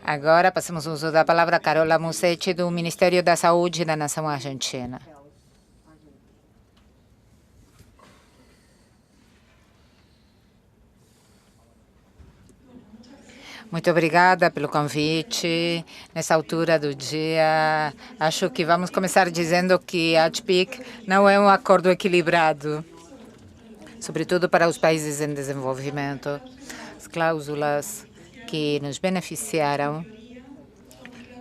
Agora passamos o uso da palavra a Carola Musetti, do Ministério da Saúde da Nação Argentina. Muito obrigada pelo convite. Nessa altura do dia, acho que vamos começar dizendo que a TPIC não é um acordo equilibrado, sobretudo para os países em desenvolvimento. As cláusulas que nos beneficiaram,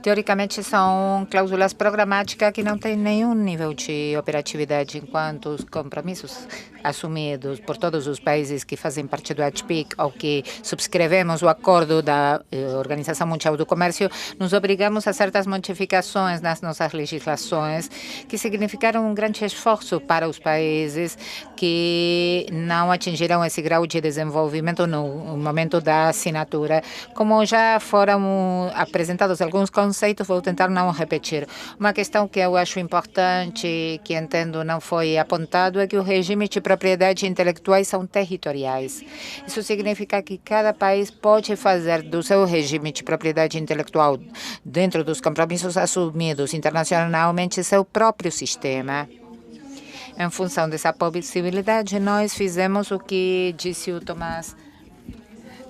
teoricamente, são cláusulas programáticas que não têm nenhum nível de operatividade, enquanto os compromissos assumidos por todos os países que fazem parte do ATPIC ou que subscrevemos o acordo da Organização Mundial do Comércio, nos obrigamos a certas modificações nas nossas legislações, que significaram um grande esforço para os países que não atingiram esse grau de desenvolvimento no momento da assinatura. Como já foram apresentados alguns conceitos, vou tentar não repetir. Uma questão que eu acho importante, que entendo não foi apontado, é que o regime de propriedade intelectuais são territoriais. Isso significa que cada país pode fazer do seu regime de propriedade intelectual, dentro dos compromissos assumidos internacionalmente, seu próprio sistema. Em função dessa possibilidade, nós fizemos o que disse o Tomás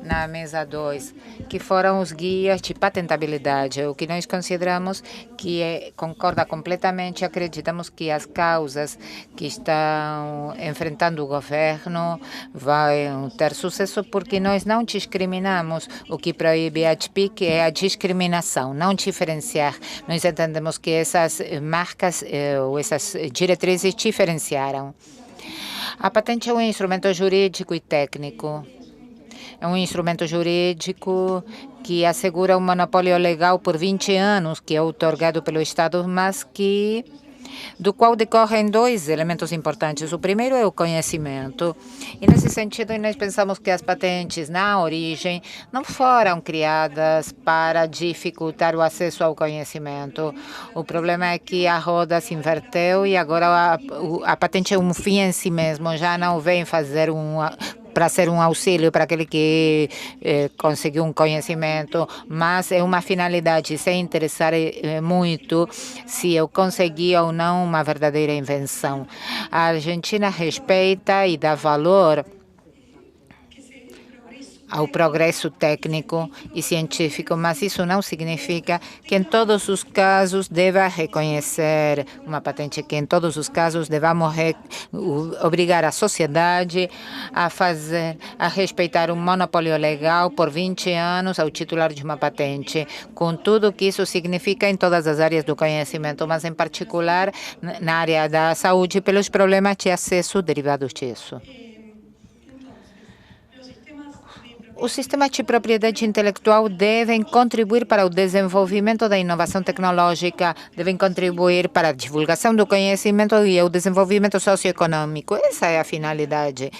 na mesa 2, que foram os guias de patentabilidade, o que nós consideramos que concorda completamente. Acreditamos que as causas que estão enfrentando o governo vão ter sucesso, porque nós não discriminamos. O que proíbe a TPIC é a discriminação, não diferenciar. Nós entendemos que essas marcas ou essas diretrizes diferenciaram. A patente é um instrumento jurídico e técnico. É um instrumento jurídico que assegura um monopólio legal por 20 anos, que é outorgado pelo Estado, mas do qual decorrem dois elementos importantes. O primeiro é o conhecimento. E, nesse sentido, nós pensamos que as patentes, na origem, não foram criadas para dificultar o acesso ao conhecimento. O problema é que a roda se inverteu e agora a patente é um fim em si mesmo, já não vem fazer para ser um auxílio para aquele que conseguiu um conhecimento, mas é uma finalidade, sem interessar muito se eu consegui ou não uma verdadeira invenção. A Argentina respeita e dá valor ao progresso técnico e científico, mas isso não significa que em todos os casos deva reconhecer uma patente, que em todos os casos devamos obrigar a sociedade a respeitar um monopólio legal por 20 anos ao titular de uma patente, com tudo que isso significa em todas as áreas do conhecimento, mas em particular na área da saúde, pelos problemas de acesso derivados disso. Os sistemas de propriedade intelectual devem contribuir para o desenvolvimento da inovação tecnológica, devem contribuir para a divulgação do conhecimento e o desenvolvimento socioeconômico. Essa é a finalidade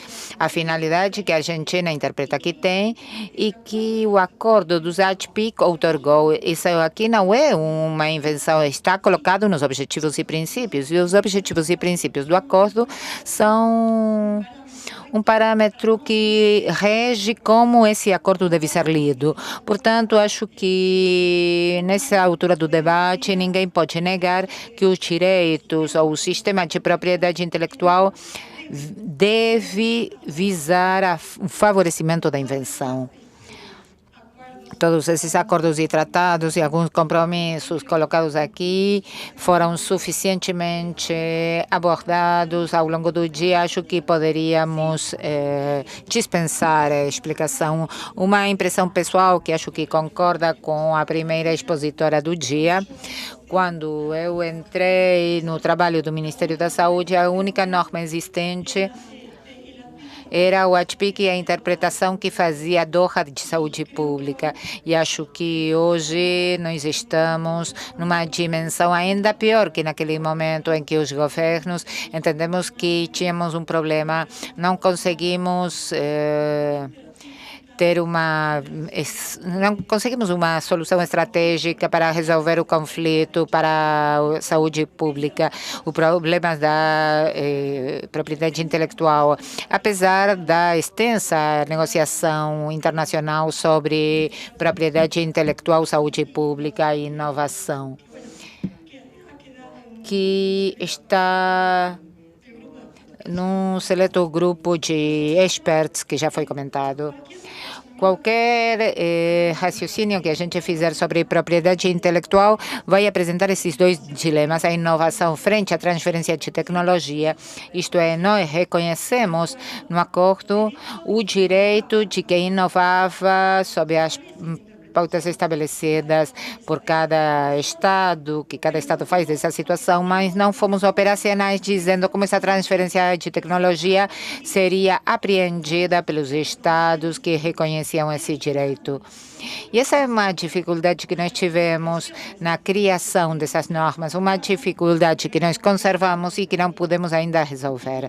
que a Argentina interpreta que tem e que o acordo dos ATPIC outorgou. Isso aqui não é uma invenção, está colocado nos objetivos e princípios, e os objetivos e princípios do acordo são um parâmetro que rege como esse acordo deve ser lido. Portanto, acho que nessa altura do debate ninguém pode negar que os direitos ou o sistema de propriedade intelectual deve visar o favorecimento da invenção. Todos esses acordos e tratados e alguns compromissos colocados aqui foram suficientemente abordados ao longo do dia. Acho que poderíamos dispensar a explicação. Uma impressão pessoal que acho que concorda com a primeira expositora do dia. Quando eu entrei no trabalho do Ministério da Saúde, a única norma existente era o ATPIC e a interpretação que fazia a Doha de saúde pública. E acho que hoje nós estamos numa dimensão ainda pior que naquele momento em que os governos entendemos que tínhamos um problema, não conseguimos não conseguimos uma solução estratégica para resolver o conflito para a saúde pública, o problema da propriedade intelectual, apesar da extensa negociação internacional sobre propriedade intelectual, saúde pública e inovação, que está num seleto grupo de experts que já foi comentado. Qualquer raciocínio que a gente fizer sobre propriedade intelectual vai apresentar esses dois dilemas: a inovação frente à transferência de tecnologia. Isto é, nós reconhecemos no acordo o direito de quem inovava sob as pautas estabelecidas por cada Estado, que cada Estado faz dessa situação, mas não fomos operacionais dizendo como essa transferência de tecnologia seria apreendida pelos Estados que reconheciam esse direito. E essa é uma dificuldade que nós tivemos na criação dessas normas, uma dificuldade que nós conservamos e que não podemos ainda resolver.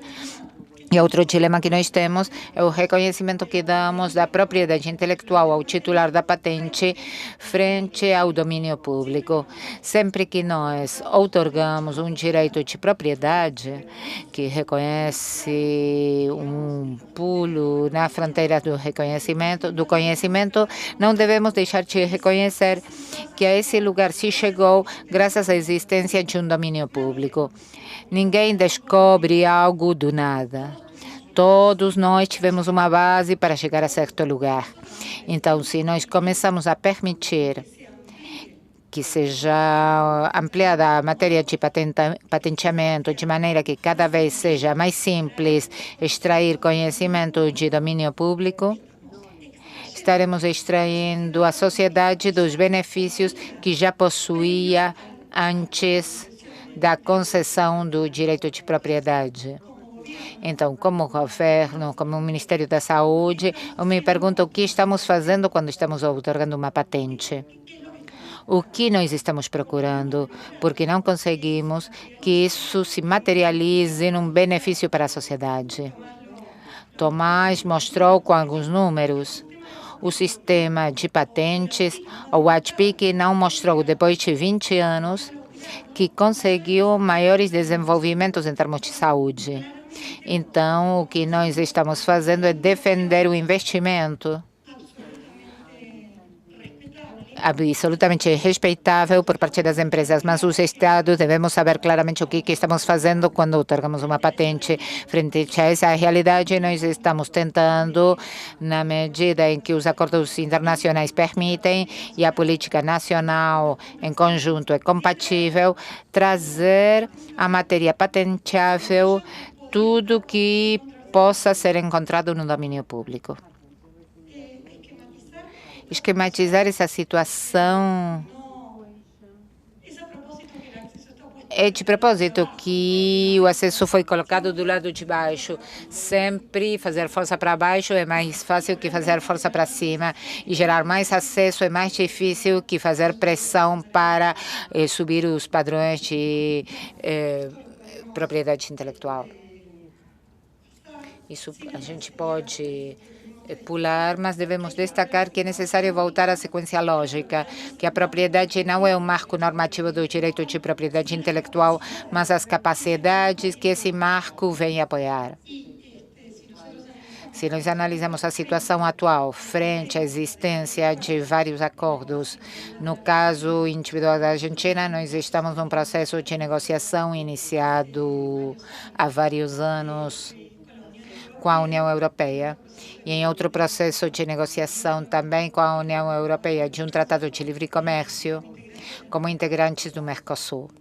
E outro dilema que nós temos é o reconhecimento que damos da propriedade intelectual ao titular da patente frente ao domínio público. Sempre que nós outorgamos um direito de propriedade que reconhece um pulo na fronteira do conhecimento, não devemos deixar de reconhecer que a esse lugar se chegou graças à existência de um domínio público. Ninguém descobre algo do nada. Todos nós tivemos uma base para chegar a certo lugar. Então, se nós começamos a permitir que seja ampliada a matéria de patenteamento de maneira que cada vez seja mais simples extrair conhecimento de domínio público, estaremos extraindo a sociedade dos benefícios que já possuía antes da concessão do direito de propriedade. Então, como governo, como Ministério da Saúde, eu me pergunto o que estamos fazendo quando estamos outorgando uma patente. O que nós estamos procurando, porque não conseguimos que isso se materialize num benefício para a sociedade. Tomás mostrou com alguns números. O sistema de patentes, o ATPIC, não mostrou, depois de 20 anos, que conseguiu maiores desenvolvimentos em termos de saúde. Então, o que nós estamos fazendo é defender o investimento absolutamente respeitável por parte das empresas, mas os Estados devemos saber claramente o que estamos fazendo quando outorgamos uma patente. Frente a essa realidade, nós estamos tentando, na medida em que os acordos internacionais permitem e a política nacional em conjunto é compatível, trazer a matéria patenteável tudo que possa ser encontrado no domínio público. Esquematizar essa situação é de propósito que o acesso foi colocado do lado de baixo. Sempre fazer força para baixo é mais fácil que fazer força para cima. E gerar mais acesso é mais difícil que fazer pressão para subir os padrões de propriedade intelectual. Isso a gente pode pular, mas devemos destacar que é necessário voltar à sequência lógica, que a propriedade não é um marco normativo do direito de propriedade intelectual, mas as capacidades que esse marco vem apoiar. Se nós analisamos a situação atual frente à existência de vários acordos, no caso individual da Argentina, nós estamos num processo de negociação iniciado há vários anos com a União Europeia e em outro processo de negociação também com a União Europeia de um tratado de livre comércio como integrantes do Mercosul.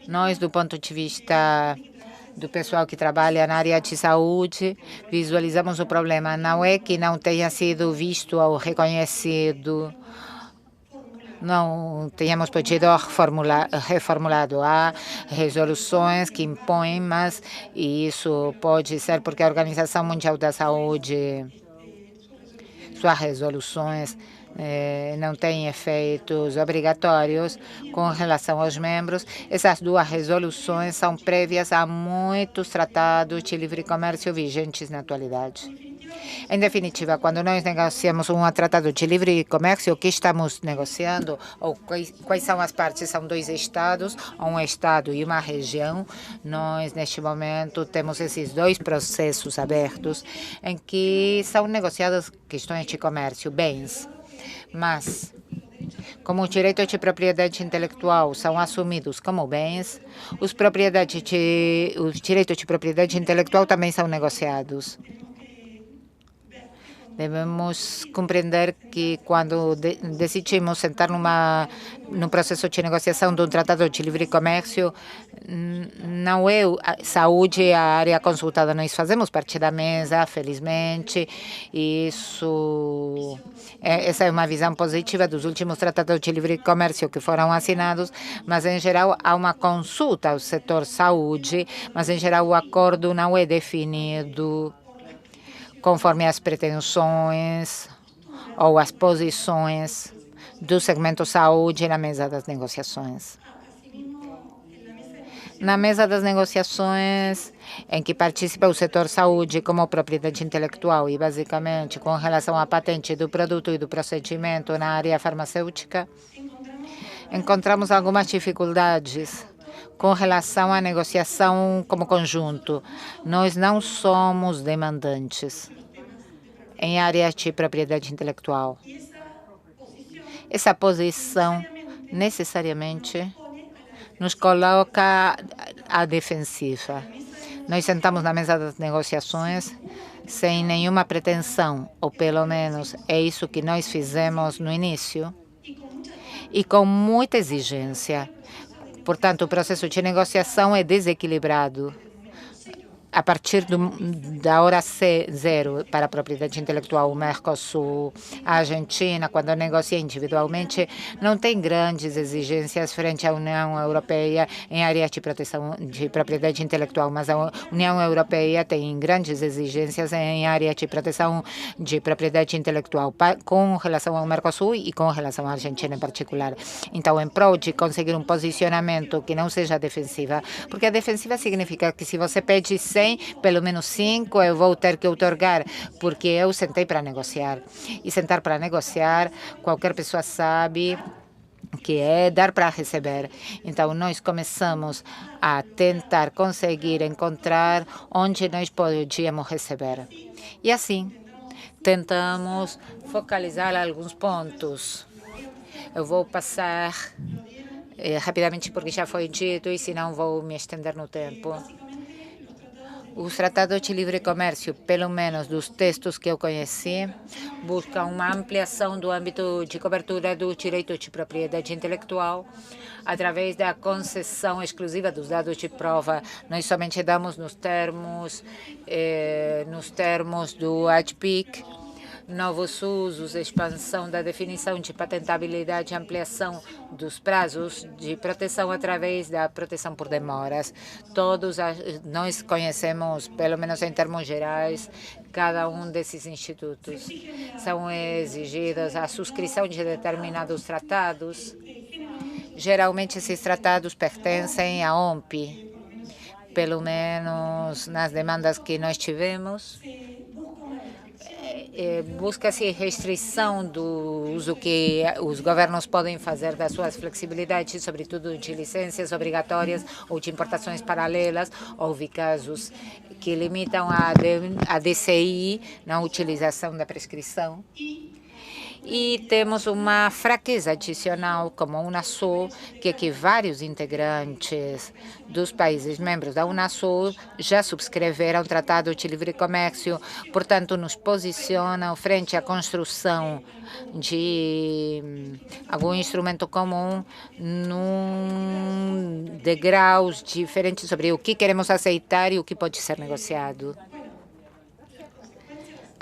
Nós, do ponto de vista do pessoal que trabalha na área de saúde, visualizamos o problema. Não é que não tenha sido visto ou reconhecido, não tenhamos podido reformulado. Há resoluções que impõem, mas isso pode ser porque a Organização Mundial da Saúde, suas resoluções não têm efeitos obrigatórios com relação aos membros. Essas duas resoluções são prévias a muitos tratados de livre comércio vigentes na atualidade. Em definitiva, quando nós negociamos um tratado de livre comércio, o que estamos negociando, ou quais são as partes? São dois estados, um estado e uma região. Nós, neste momento, temos esses dois processos abertos em que são negociadas questões de comércio, bens. Mas, como os direitos de propriedade intelectual são assumidos como bens, os direitos de propriedade intelectual também são negociados. Devemos compreender que quando decidimos sentar num processo de negociação de um tratado de livre comércio, não é a saúde a área consultada. Nós fazemos parte da mesa, felizmente, e essa é uma visão positiva dos últimos tratados de livre comércio que foram assinados, mas, em geral, há uma consulta ao setor saúde, mas, em geral, o acordo não é definido conforme as pretensões ou as posições do segmento saúde na mesa das negociações. Na mesa das negociações, em que participa o setor saúde como propriedade intelectual e, basicamente, com relação à patente do produto e do procedimento na área farmacêutica, encontramos algumas dificuldades com relação à negociação como conjunto. Nós não somos demandantes em áreas de propriedade intelectual. Essa posição necessariamente nos coloca à defensiva. Nós sentamos na mesa das negociações sem nenhuma pretensão, ou pelo menos é isso que nós fizemos no início, e com muita exigência. Portanto, o processo de negociação é desequilibrado a partir da hora zero para a propriedade intelectual. O Mercosul, a Argentina, quando negocia individualmente, não tem grandes exigências frente à União Europeia em áreas de proteção de propriedade intelectual, mas a União Europeia tem grandes exigências em áreas de proteção de propriedade intelectual com relação ao Mercosul e com relação à Argentina em particular. Então, em prol de conseguir um posicionamento que não seja defensiva, porque a defensiva significa que se você pede 100, pelo menos 5 eu vou ter que outorgar, porque eu sentei para negociar. E sentar para negociar, qualquer pessoa sabe que é dar para receber. Então, nós começamos a tentar conseguir encontrar onde nós podíamos receber. E assim, tentamos focalizar alguns pontos. Eu vou passar rapidamente, porque já foi dito, e senão vou me estender no tempo. Os tratados de livre comércio, pelo menos dos textos que eu conheci, buscam uma ampliação do âmbito de cobertura do direito de propriedade intelectual através da concessão exclusiva dos dados de prova. Nós somente damos nos termos do ATPIC, novos usos, expansão da definição de patentabilidade, ampliação dos prazos de proteção através da proteção por demoras. Nós conhecemos, pelo menos em termos gerais, cada um desses institutos. São exigidas a subscrição de determinados tratados. Geralmente, esses tratados pertencem à OMP, pelo menos nas demandas que nós tivemos. Busca-se restrição do uso que os governos podem fazer das suas flexibilidades, sobretudo de licenças obrigatórias ou de importações paralelas. Houve casos que limitam a DCI na utilização da prescrição. E temos uma fraqueza adicional como a Unasul, que é que vários integrantes dos países membros da Unasul já subscreveram o Tratado de Livre Comércio, portanto, nos posicionam frente à construção de algum instrumento comum num degraus diferentes sobre o que queremos aceitar e o que pode ser negociado.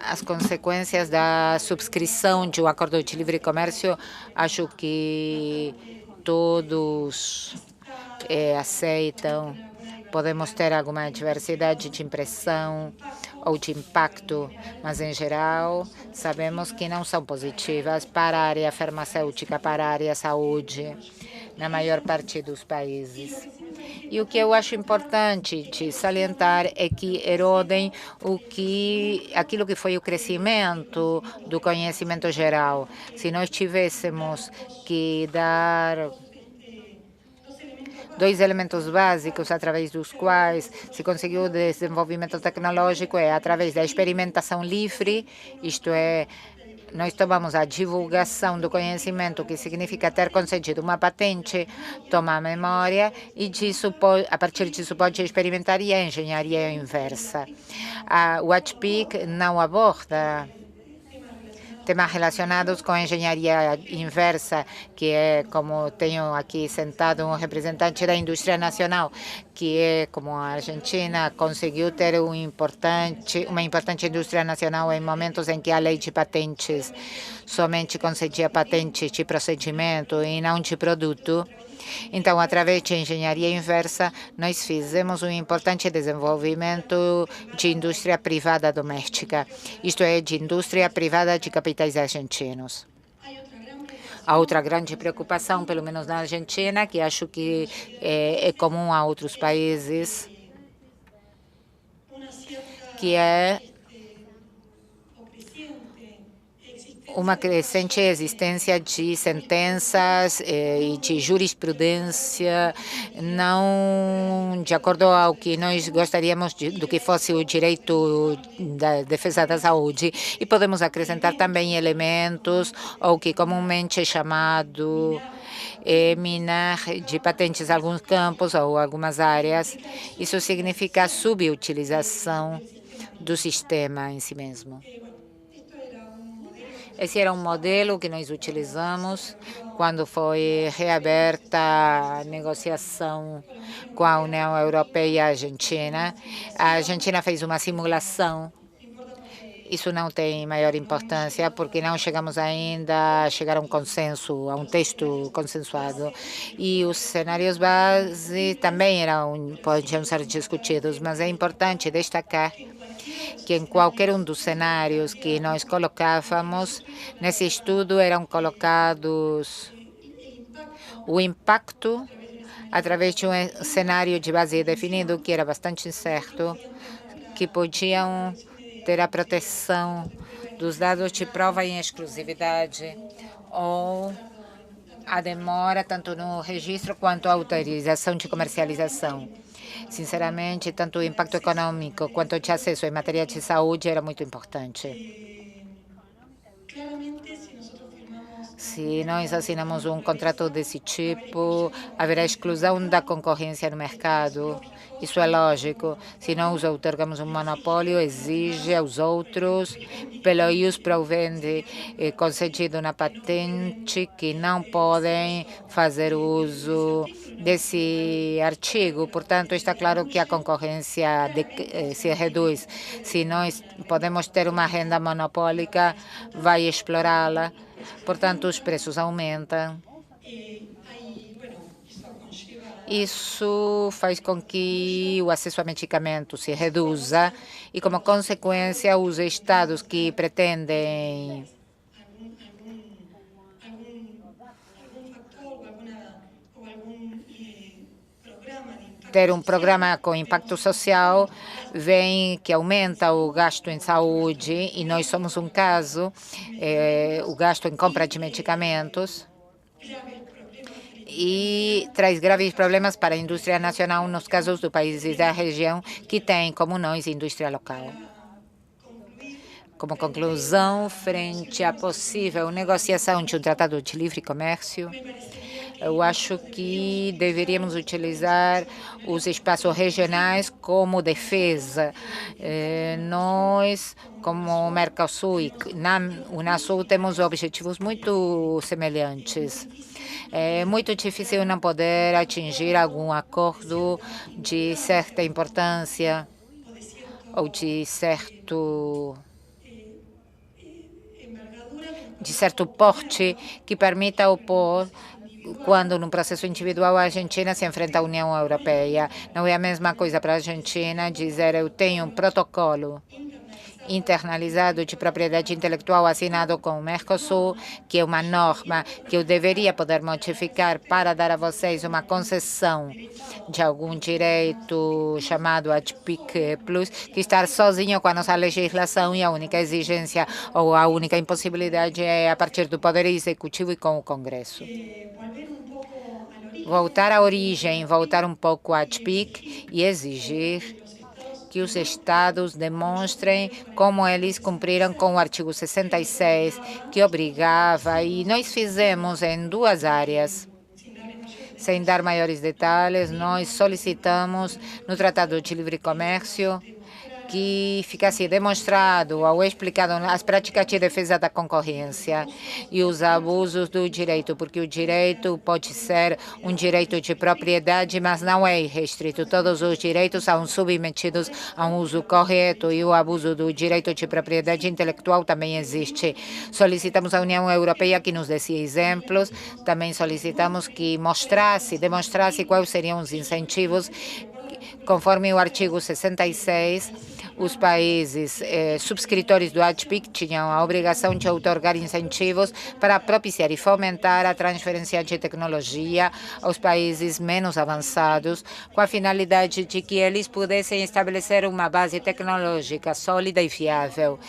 As consequências da subscrição de um acordo de livre comércio, acho que todos aceitam. Podemos ter alguma diversidade de impressão ou de impacto, mas, em geral, sabemos que não são positivas para a área farmacêutica, para a área saúde. na maior parte dos países. E o que eu acho importante de salientar é que erodem aquilo que foi o crescimento do conhecimento geral. Se nós tivéssemos que dar dois elementos básicos através dos quais se conseguiu o desenvolvimento tecnológico é através da experimentação livre, isto é, nós tomamos a divulgação do conhecimento, que significa ter concedido uma patente, tomar memória e a partir disso pode experimentar, e a engenharia inversa. O HPIC não aborda temas relacionados com a engenharia inversa, que é, como tenho aqui sentado um representante da indústria nacional, que é como a Argentina conseguiu ter uma importante indústria nacional em momentos em que a lei de patentes somente concedia patentes de procedimento e não de produto. Então, através de engenharia inversa, nós fizemos um importante desenvolvimento de indústria privada doméstica, isto é, de indústria privada de capitais argentinos. A outra grande preocupação, pelo menos na Argentina, que acho que é comum a outros países, que é uma crescente existência de sentenças e de jurisprudência não de acordo ao que nós gostaríamos do que fosse o direito da defesa da saúde. E podemos acrescentar também elementos, ou que comumente é chamado minar de patentes em alguns campos ou algumas áreas. Isso significa subutilização do sistema em si mesmo. Esse era um modelo que nós utilizamos quando foi reaberta a negociação com a União Europeia e a Argentina. A Argentina fez uma simulação. Isso não tem maior importância, porque não chegamos ainda a chegar a um consenso, a um texto consensuado. E os cenários base também podiam ser discutidos, mas é importante destacar que em qualquer um dos cenários que nós colocávamos, nesse estudo eram colocados o impacto através de um cenário de base definido, que era bastante incerto, que podiam ter a proteção dos dados de prova em exclusividade ou a demora tanto no registro quanto a autorização de comercialização. Sinceramente, tanto o impacto econômico quanto de acesso em matéria de saúde era muito importante. Se nós assinamos um contrato desse tipo, haverá exclusão da concorrência no mercado. Isso é lógico. Se nós outorgamos um monopólio, exige aos outros, pelo ius provendi concedido na patente, que não podem fazer uso desse artigo. Portanto, está claro que a concorrência se reduz. Se nós podemos ter uma renda monopólica, vai explorá-la. Portanto, os preços aumentam. Isso faz com que o acesso a medicamentos se reduza e, como consequência, os estados que pretendem ter um programa com impacto social, veem que aumenta o gasto em saúde, e nós somos um caso, o gasto em compra de medicamentos, e traz graves problemas para a indústria nacional nos casos dos países da região que têm, como nós, indústria local. Como conclusão, frente à possível negociação de um tratado de livre comércio, eu acho que deveríamos utilizar os espaços regionais como defesa. Nós, como o Mercosul e na Unasul, temos objetivos muito semelhantes. É muito difícil não poder atingir algum acordo de certa importância ou de certo porte que permita opor quando, num processo individual, a Argentina se enfrenta à União Europeia. Não é a mesma coisa para a Argentina dizer eu tenho um protocolo internalizado de propriedade intelectual assinado com o Mercosul, que é uma norma que eu deveria poder modificar para dar a vocês uma concessão de algum direito chamado ATPIC Plus, que está sozinho com a nossa legislação e a única exigência ou a única impossibilidade é a partir do Poder Executivo e com o Congresso. Voltar à origem, voltar um pouco à ATPIC e exigir que os estados demonstrem como eles cumpriram com o artigo 66, que obrigava, e nós fizemos em 2 áreas. Sem dar maiores detalhes, nós solicitamos no Tratado de Livre Comércio que ficasse demonstrado ou explicado as práticas de defesa da concorrência e os abusos do direito, porque o direito pode ser um direito de propriedade, mas não é restrito. Todos os direitos são submetidos a um uso correto e o abuso do direito de propriedade intelectual também existe. Solicitamos à União Europeia que nos desse exemplos, também solicitamos que demonstrasse quais seriam os incentivos. Conforme o artigo 66, os países subscritores do ATPIC tinham a obrigação de outorgar incentivos para propiciar e fomentar a transferência de tecnologia aos países menos avançados, com a finalidade de que eles pudessem estabelecer uma base tecnológica sólida e fiável.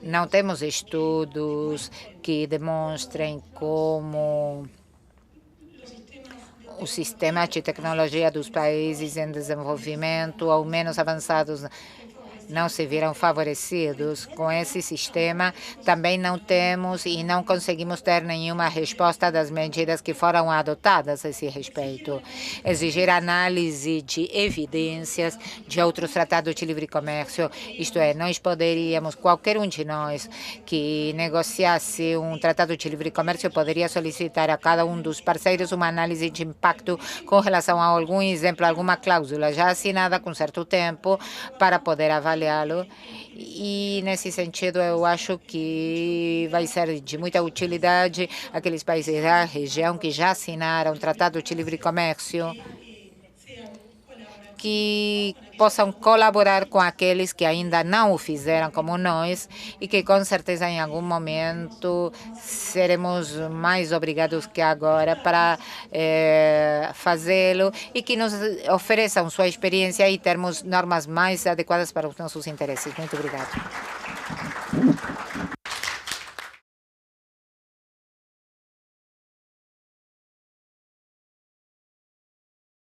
Não temos estudos que demonstrem como o sistema de tecnologia dos países em desenvolvimento ou menos avançados não se viram favorecidos com esse sistema. Também não temos e não conseguimos ter nenhuma resposta das medidas que foram adotadas a esse respeito. Exigir análise de evidências de outros tratados de livre comércio, isto é, nós poderíamos, qualquer um de nós que negociasse um tratado de livre comércio poderia solicitar a cada um dos parceiros uma análise de impacto com relação a algum exemplo, alguma cláusula já assinada com certo tempo para poder avaliá-lo. E, nesse sentido, eu acho que vai ser de muita utilidade aqueles países da região que já assinaram o Tratado de Livre Comércio, que possam colaborar com aqueles que ainda não o fizeram como nós e que com certeza em algum momento seremos mais obrigados que agora para fazê-lo e que nos ofereçam sua experiência e termos normas mais adequadas para os nossos interesses. Muito obrigado.